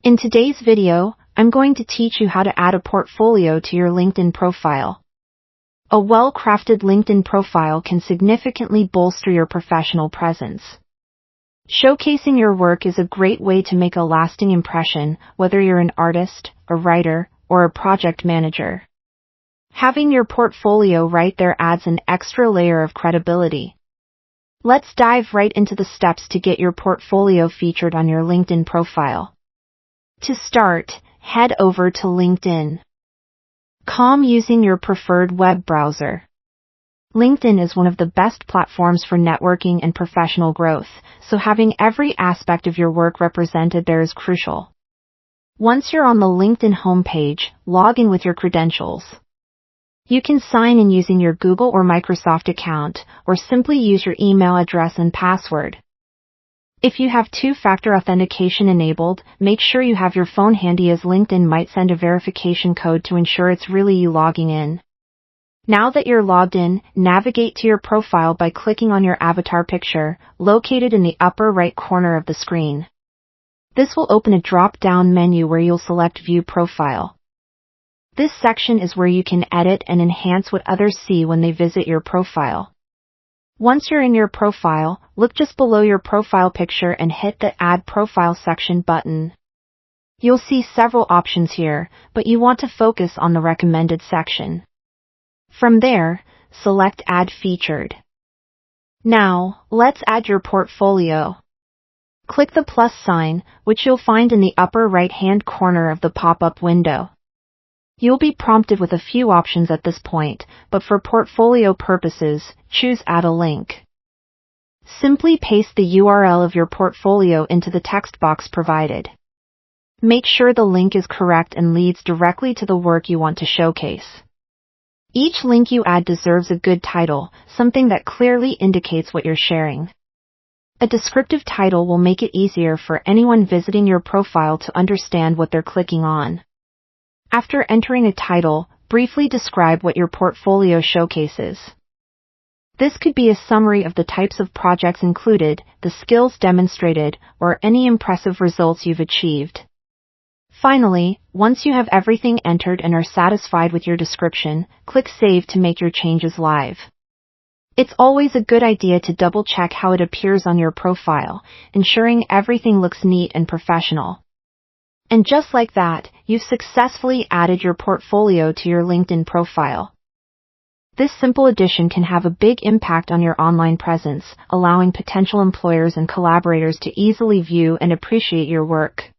In today's video, I'm going to teach you how to add a portfolio to your LinkedIn profile. A well-crafted LinkedIn profile can significantly bolster your professional presence. Showcasing your work is a great way to make a lasting impression, whether you're an artist, a writer, or a project manager. Having your portfolio right there adds an extra layer of credibility. Let's dive right into the steps to get your portfolio featured on your LinkedIn profile. To start, head over to LinkedIn.com using your preferred web browser. LinkedIn is one of the best platforms for networking and professional growth, so having every aspect of your work represented there is crucial. Once you're on the LinkedIn homepage, log in with your credentials. You can sign in using your Google or Microsoft account, or simply use your email address and password. If you have two-factor authentication enabled, make sure you have your phone handy as LinkedIn might send a verification code to ensure it's really you logging in. Now that you're logged in, navigate to your profile by clicking on your avatar picture, located in the upper right corner of the screen. This will open a drop-down menu where you'll select View Profile. This section is where you can edit and enhance what others see when they visit your profile. Once you're in your profile, look just below your profile picture and hit the Add Profile section button. You'll see several options here, but you want to focus on the recommended section. From there, select Add Featured. Now, let's add your portfolio. Click the plus sign, which you'll find in the upper right-hand corner of the pop-up window. You'll be prompted with a few options at this point, but for portfolio purposes, choose Add a Link. Simply paste the URL of your portfolio into the text box provided. Make sure the link is correct and leads directly to the work you want to showcase. Each link you add deserves a good title, something that clearly indicates what you're sharing. A descriptive title will make it easier for anyone visiting your profile to understand what they're clicking on. After entering a title, briefly describe what your portfolio showcases. This could be a summary of the types of projects included, the skills demonstrated, or any impressive results you've achieved. Finally, once you have everything entered and are satisfied with your description, click Save to make your changes live. It's always a good idea to double-check how it appears on your profile, ensuring everything looks neat and professional. And just like that, you've successfully added your portfolio to your LinkedIn profile. This simple addition can have a big impact on your online presence, allowing potential employers and collaborators to easily view and appreciate your work.